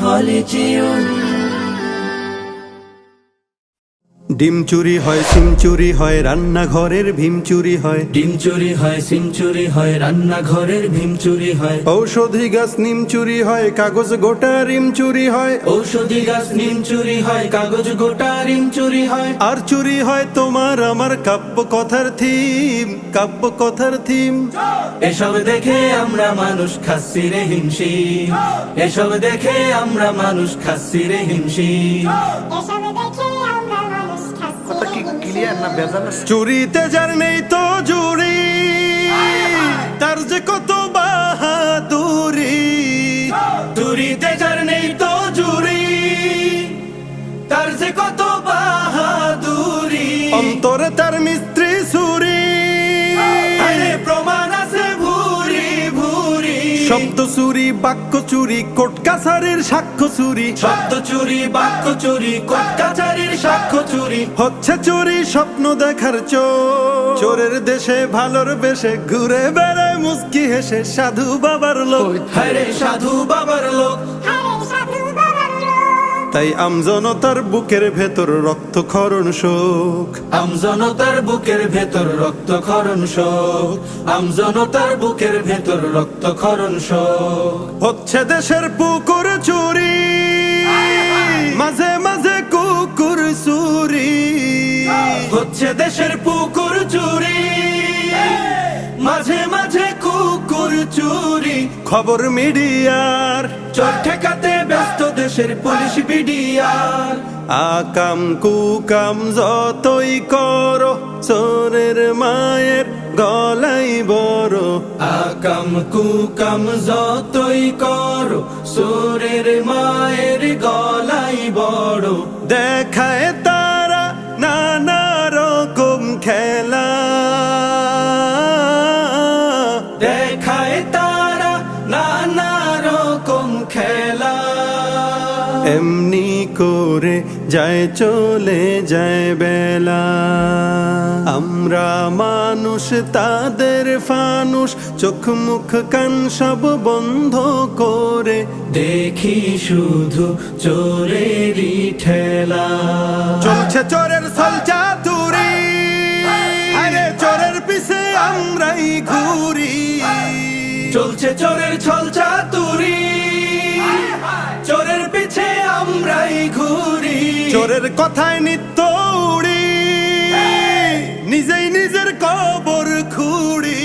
হলিচিউন। ডিম চুরি হয়, সিম চুরি হয়, রান্নাঘরের ভীম চুরি হয়। ডিম চুরি হয়, সিম চুরি হয়, রান্নাঘরের ভীম চুরি হয়। ঔষধি গাছ নিম চুরি হয়, কাগজ গোটা রিম চুরি হয়। ঔষধি গাছ নিম চুরি হয়, কাগজ গোটা রিম চুরি হয়। আর চুরি হয় তোমার আমার কাব্য কথার থিম, কাব্য কথার থিম। এসব দেখে আমরা মানুষ খাচ্ছি রে হিমশিম। এসব দেখে আমরা মানুষ খাচ্ছি রে হিমশিম। কথা কি ক্লিয়ার না ভেজাল আছে? চুরিতে যার নেই তো জুরি, তার যে কত বাহাদুরি। চুরিতে যার নেই তো জুরি, তার যে কত বাহাদুরি। অন্তরে তার মিস্ত্রি সুরি, আরে প্রমাণ আছে ভুরি ভুরি। শব্দ চুরি, বাক্য চুরি, কোট কাছারির সাক্ষ্য চুরি। শব্দ চুরি, বাক্য চুরি, কোর্ট কাছারির সাক্ষ্য চুরি। হচ্ছে চুরি স্বপ্ন দেখার চোর। চোরের দেশে ভালোর বেশে ঘুরে বেড়ায় মুস্কি হেসে সাধু বাবার লোক। হায়রে সাধু বাবার লোক। তাই আমজনতার বুকের ভেতর রক্তক্ষরণ শোক। আমজনতার বুকের ভেতর রক্তক্ষরণ শোক। আমজনতার বুকের ভেতর রক্তক্ষরণ শোক। হচ্ছে দেশের পুকুর চুরি, মাঝে মাঝে কুকুর চুরি। হচ্ছে দেশের পুকুর চুরি, মাঝে মাঝে কুকুর চুরি। খবর মিডিয়ার, চোর ঠেকাতে ব্যস্ত দেশের পুলিশ বিডিআর। আকাম কুকাম যতই করো, চোরের মায়ের গলাই বড়। আকাম কুকাম যতই করো, চোরের মায়ের গলাই বড়। দেখায় তারা নানা রকম খেলা, দেখায় তারা নানা রকম খেলা। এমনি করে যায় চলে যায় বেলা। আমরা মানুষ তাদের ফানুষ, চোখ মুখ কান সব বন্ধ করে দেখি শুধু চোরেরই ঠেলা। চলছে চোরের ছলচাতুরি, আরে চোরের পিছে আমরাই ঘুরি। চলছে চোরের ছল চাতুরি, চোরের পিছে আমরাই ঘুরি। চোরের কথায় নিত্য উড়ি, নিজেই নিজের কবর খুঁড়ি।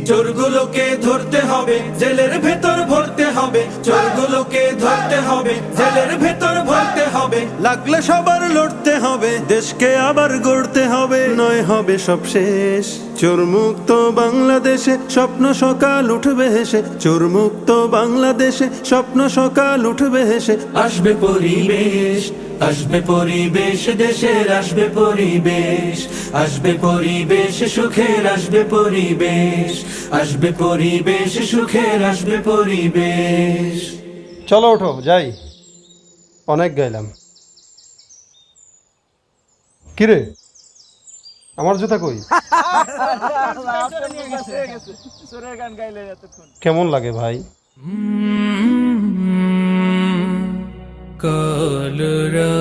চোরগুলোকে ধরতে হবে, জেলের ভেতর ভরতে হবে। চোরগুলোকে ধরতে হবে, জেলের ভেতর ভরতে হবে। লাগলে সবার লড়তে হবে, দেশকে আবার গড়তে হবে, নয় হবে সব শেষ। চোর মুক্ত বাংলাদেশে স্বপ্ন সকাল উঠবে হেসে। চোর মুক্ত বাংলাদেশে স্বপ্ন সকাল উঠবে হেসে। আসবে পরিবেশ, আসবে পরিবেশ, দেশের আসবে পরিবেশ। আসবে পরিবেশ সুখের, আসবে পরিবেশ। আসবে পরিবেশ সুখের, আসবে পরিবেশ। চলো ওঠো যাই, অনেক গাইলাম। কিরে আমার জুতা কই? কেমন লাগে ভাই? কলরা